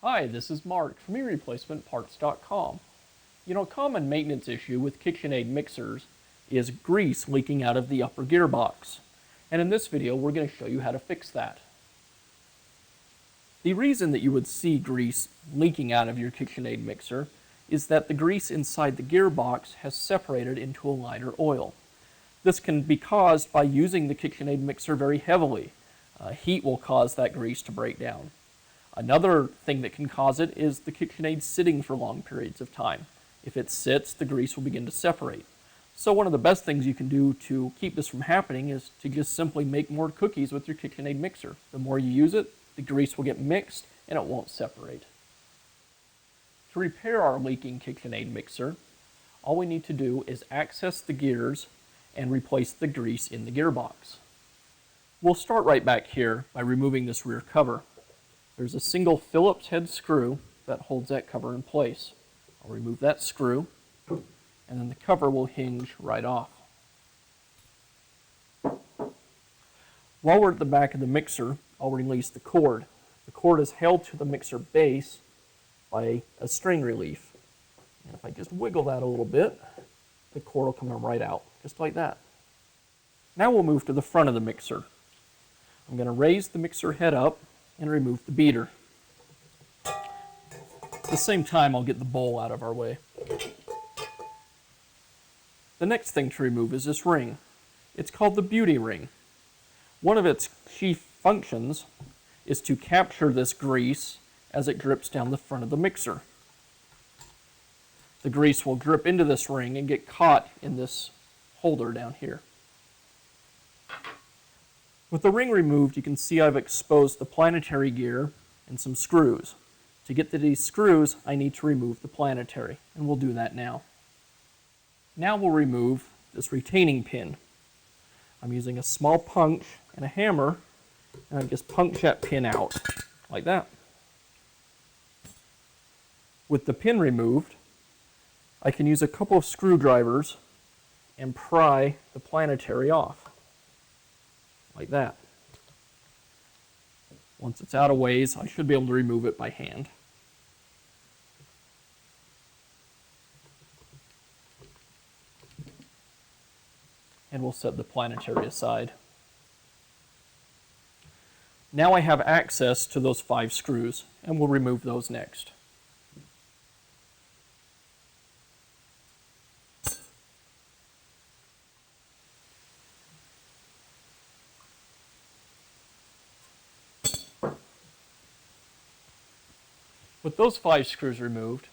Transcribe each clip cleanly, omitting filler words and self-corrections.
Hi, this is Mark from eReplacementParts.com. You know, a common maintenance issue with KitchenAid mixers is grease leaking out of the upper gearbox. And in this video, we're going to show you how to fix that. The reason that you would see grease leaking out of your KitchenAid mixer is that the grease inside the gearbox has separated into a lighter oil. This can be caused by using the KitchenAid mixer very heavily. Heat will cause that grease to break down. Another thing that can cause it is the KitchenAid sitting for long periods of time. If it sits, the grease will begin to separate. So one of the best things you can do to keep this from happening is to just simply make more cookies with your KitchenAid mixer. The more you use it, the grease will get mixed and it won't separate. To repair our leaking KitchenAid mixer, all we need to do is access the gears and replace the grease in the gearbox. We'll start right back here by removing this rear cover. There's a single Phillips head screw that holds that cover in place. I'll remove that screw, and then the cover will hinge right off. While we're at the back of the mixer, I'll release the cord. The cord is held to the mixer base by a string relief. And if I just wiggle that a little bit, the cord will come right out, just like that. Now we'll move to the front of the mixer. I'm going to raise the mixer head up and remove the beater. At the same time, I'll get the bowl out of our way. The next thing to remove is this ring. It's called the beauty ring. One of its chief functions is to capture this grease as it drips down the front of the mixer. The grease will drip into this ring and get caught in this holder down here. With the ring removed, you can see I've exposed the planetary gear and some screws. To get to these screws, I need to remove the planetary, and we'll do that now. Now we'll remove this retaining pin. I'm using a small punch and a hammer, and I just punch that pin out, like that. With the pin removed, I can use a couple of screwdrivers and pry the planetary off. Like that. Once it's out of ways, I should be able to remove it by hand. And we'll set the planetary aside. Now I have access to those 5 screws, and we'll remove those next. With those 5 screws removed,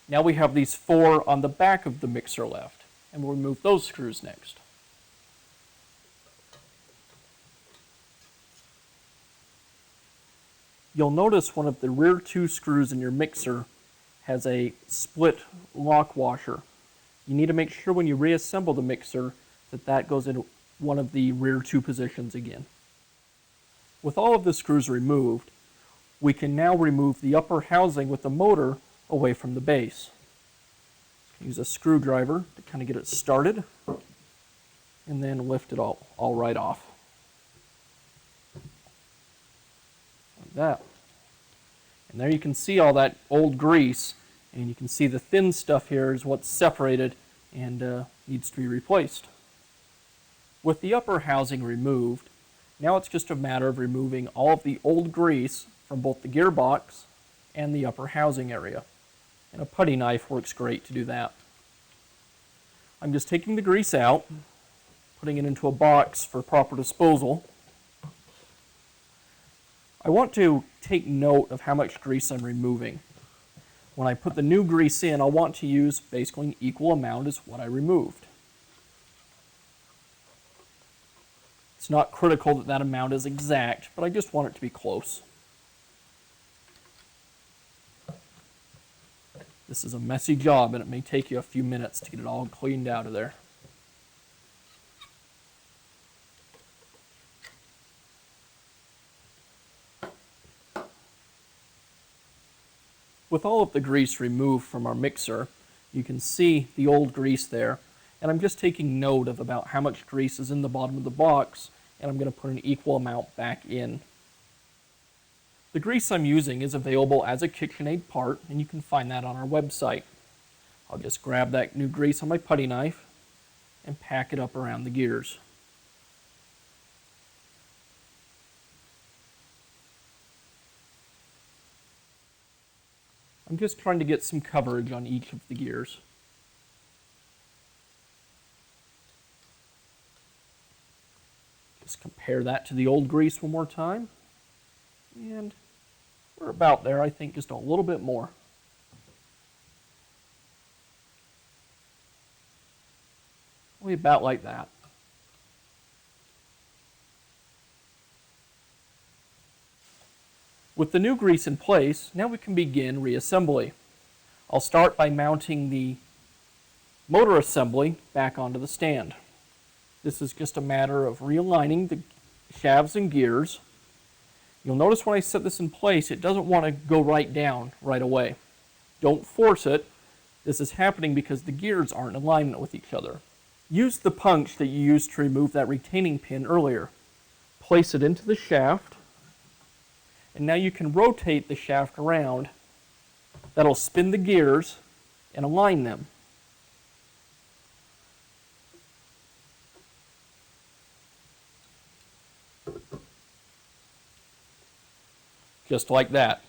now we have these 4 on the back of the mixer left, and we'll remove those screws next. You'll notice one of the rear 2 screws in your mixer has a split lock washer. You need to make sure when you reassemble the mixer that goes in one of the rear 2 positions again. With all of the screws removed, we can now remove the upper housing with the motor away from the base. Use a screwdriver to kind of get it started, and then lift it all right off. Like that. And there you can see all that old grease, and you can see the thin stuff here is what's separated and needs to be replaced. With the upper housing removed, now it's just a matter of removing all of the old grease from both the gearbox and the upper housing area. And a putty knife works great to do that. I'm just taking the grease out, putting it into a box for proper disposal. I want to take note of how much grease I'm removing. When I put the new grease in, I'll want to use basically an equal amount as what I removed. It's not critical that that amount is exact, but I just want it to be close. This is a messy job, and it may take you a few minutes to get it all cleaned out of there. With all of the grease removed from our mixer, you can see the old grease there, and I'm just taking note of about how much grease is in the bottom of the box, and I'm going to put an equal amount back in. The grease I'm using is available as a KitchenAid part, and you can find that on our website. I'll just grab that new grease on my putty knife and pack it up around the gears. I'm just trying to get some coverage on each of the gears. Just compare that to the old grease one more time. And we're about there, I think, just a little bit more. Probably about like that. With the new grease in place, now we can begin reassembly. I'll start by mounting the motor assembly back onto the stand. This is just a matter of realigning the shafts and gears. You'll notice when I set this in place, it doesn't want to go right down right away. Don't force it. This is happening because the gears aren't in alignment with each other. Use the punch that you used to remove that retaining pin earlier. Place it into the shaft, and now you can rotate the shaft around. That'll spin the gears and align them. Just like that.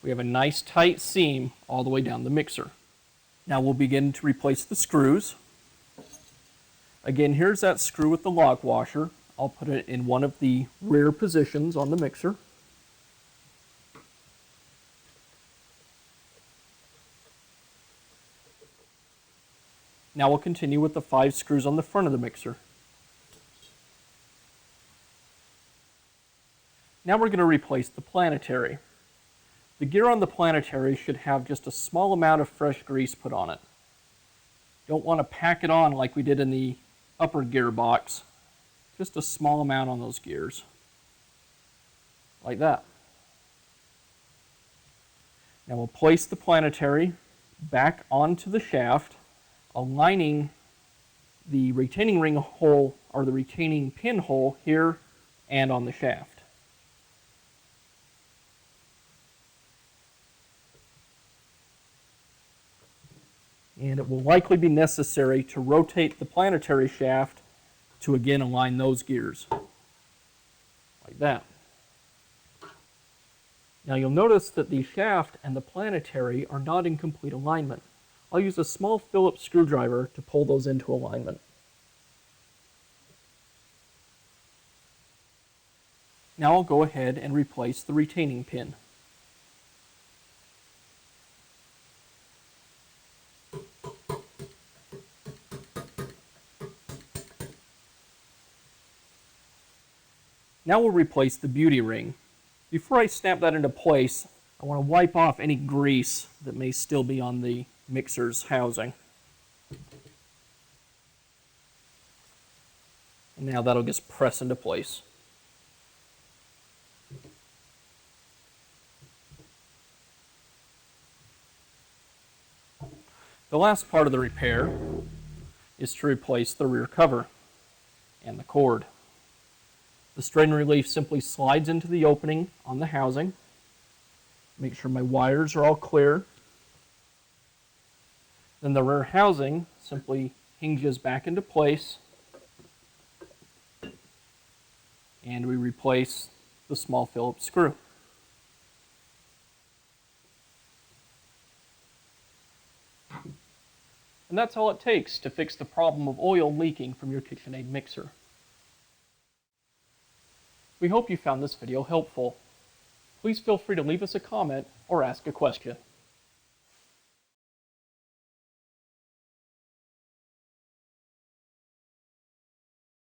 We have a nice tight seam all the way down the mixer. Now we'll begin to replace the screws. Again, here's that screw with the lock washer. I'll put it in one of the rear positions on the mixer. Now we'll continue with the 5 screws on the front of the mixer. Now we're going to replace the Planetary. The gear on the Planetary should have just a small amount of fresh grease put on it. Don't want to pack it on like we did in the upper gearbox. Just a small amount on those gears. Like that. Now we'll place the Planetary back onto the shaft, aligning the retaining ring hole or the retaining pin hole here and on the shaft. And it will likely be necessary to rotate the Planetary shaft to again align those gears. Like that. Now you'll notice that the shaft and the Planetary are not in complete alignment. I'll use a small Phillips screwdriver to pull those into alignment. Now I'll go ahead and replace the retaining pin. Now we'll replace the beauty ring. Before I snap that into place, I want to wipe off any grease that may still be on the mixer's housing. And now that'll just press into place. The last part of the repair is to replace the rear cover and the cord. The strain relief simply slides into the opening on the housing. Make sure my wires are all clear. Then the rear housing simply hinges back into place, and we replace the small Phillips screw. And that's all it takes to fix the problem of oil leaking from your KitchenAid mixer. We hope you found this video helpful. Please feel free to leave us a comment or ask a question.